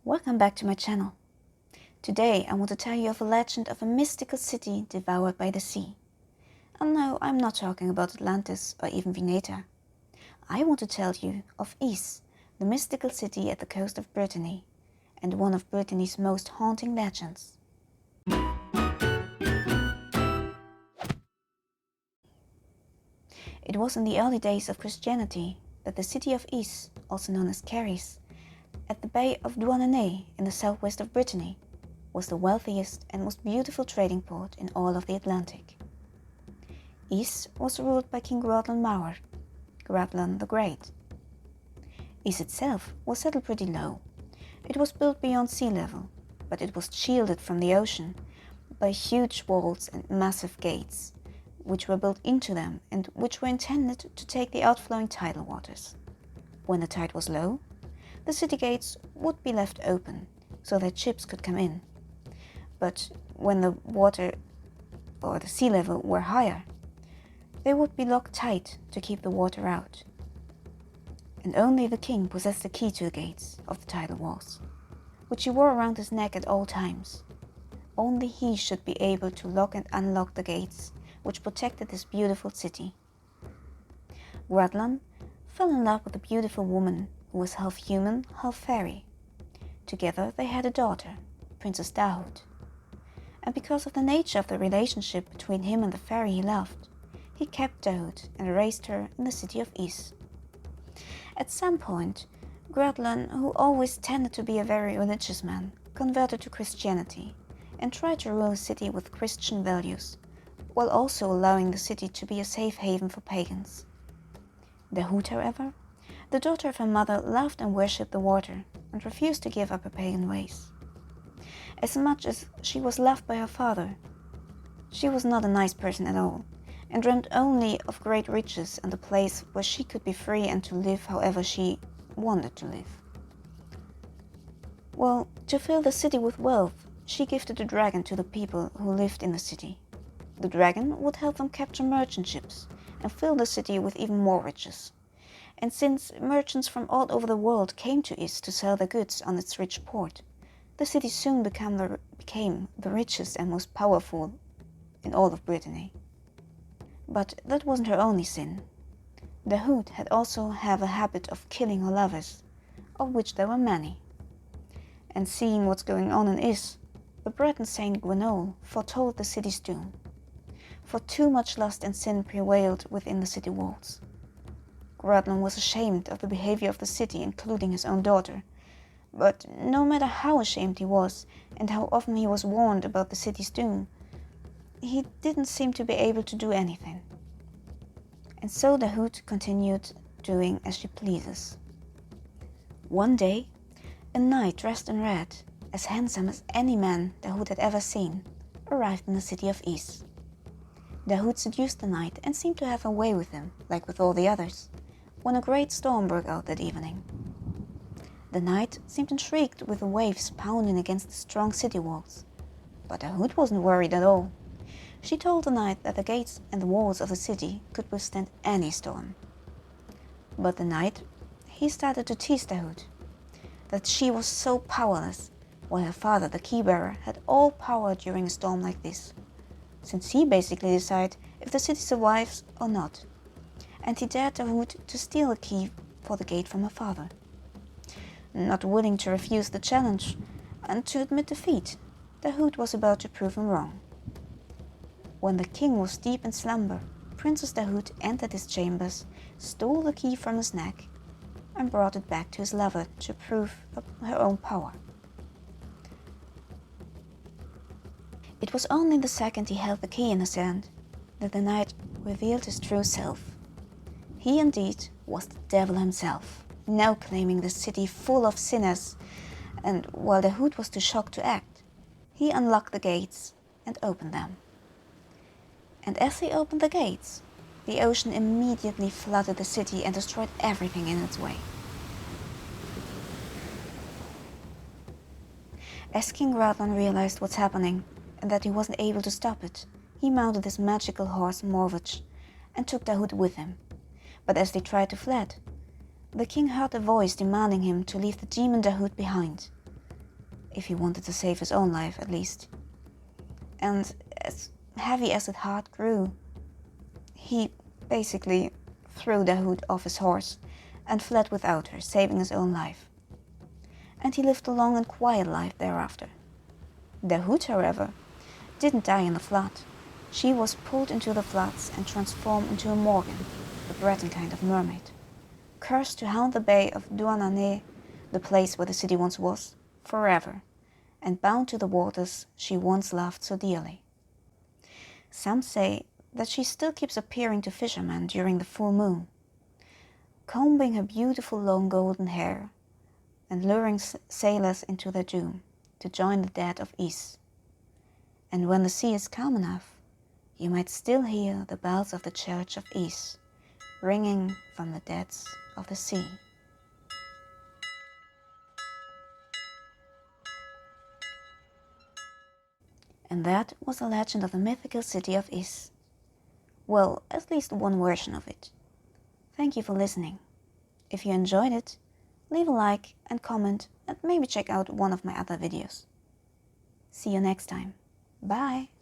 Welcome back to my channel. Today I want to tell you of a legend of a mystical city devoured by the sea. And no, I'm not talking about Atlantis or even Veneta. I want to tell you of Ys, the mystical city at the coast of Brittany, and one of Brittany's most haunting legends. It was in the early days of Christianity that the city of Ys, also known as Caries, at the Bay of Douarnenez in the southwest of Brittany, was the wealthiest and most beautiful trading port in all of the Atlantic. Ys was ruled by King Gradlan Mawr, Gradlan the Great. Ys itself was settled pretty low. It was built beyond sea level, but it was shielded from the ocean by huge walls and massive gates, which were built into them and which were intended to take the outflowing tidal waters. When the tide was low, the city gates would be left open so that ships could come in. But when the water or the sea level were higher, they would be locked tight to keep the water out. And only the king possessed the key to the gates of the tidal walls, which he wore around his neck at all times. Only he should be able to lock and unlock the gates which protected this beautiful city. Gradlan fell in love with a beautiful woman who was half human, half fairy. Together they had a daughter, Princess Dahut. And because of the nature of the relationship between him and the fairy he loved, he kept Dahut and raised her in the city of Ys. At some point, Gradlan, who always tended to be a very religious man, converted to Christianity and tried to rule the city with Christian values, while also allowing the city to be a safe haven for pagans. Dahut, however, the daughter of her mother, loved and worshipped the water and refused to give up her pagan ways. As much as she was loved by her father, she was not a nice person at all, and dreamed only of great riches and a place where she could be free and to live however she wanted to live. Well, to fill the city with wealth, she gifted a dragon to the people who lived in the city. The dragon would help them capture merchant ships and fill the city with even more riches. And since merchants from all over the world came to Ys to sell their goods on its rich port, the city soon became the richest and most powerful in all of Brittany. But that wasn't her only sin. Dahut had also have a habit of killing her lovers, of which there were many. And seeing what's going on in Ys, the Breton Saint Gwenole foretold the city's doom. For too much lust and sin prevailed within the city walls. Gradlan was ashamed of the behavior of the city, including his own daughter. But no matter how ashamed he was, and how often he was warned about the city's doom, he didn't seem to be able to do anything. And so Dahut continued doing as she pleases. One day, a knight dressed in red, as handsome as any man Dahut had ever seen, arrived in the city of Ys. Dahut seduced the knight and seemed to have a way with him, like with all the others, when a great storm broke out that evening. The knight seemed intrigued with the waves pounding against the strong city walls, but Dahut wasn't worried at all. She told the knight that the gates and the walls of the city could withstand any storm. But the knight, he started to tease Dahut, that she was so powerless, while her father, the key-bearer, had all power during a storm like this, since he basically decided if the city survives or not. And he dared Dahut to steal a key for the gate from her father. Not willing to refuse the challenge and to admit defeat, Dahut was about to prove him wrong. When the king was deep in slumber, Princess Dahut entered his chambers, stole the key from his neck, and brought it back to his lover to prove her own power. It was only the second he held the key in his hand that the knight revealed his true self. He indeed was the devil himself, now claiming the city full of sinners, and while Dahut was too shocked to act, he unlocked the gates and opened them. And as he opened the gates, the ocean immediately flooded the city and destroyed everything in its way. As King Gradlan realized what's happening and that he wasn't able to stop it, he mounted his magical horse Morvage and took Dahut with him. But as they tried to flee, the king heard a voice demanding him to leave the demon Dahut behind. if he wanted to save his own life at least. And as heavy as his heart grew, he basically threw the hood off his horse and fled without her, saving his own life. And he lived a long and quiet life thereafter. The hood, however, didn't die in the flood. She was pulled into the floods and transformed into a Morgan, the Breton kind of mermaid, cursed to haunt the bay of Douarnenez, the place where the city once was, forever, and bound to the waters she once loved so dearly. Some say that she still keeps appearing to fishermen during the full moon, combing her beautiful long golden hair and luring sailors into their doom to join the dead of Ys. And when the sea is calm enough, you might still hear the bells of the church of Ys ringing from the depths of the sea. And that was the legend of the mythical city of Ys. Well, at least one version of it. Thank you for listening. If you enjoyed it, leave a like and comment and maybe check out one of my other videos. See you next time. Bye!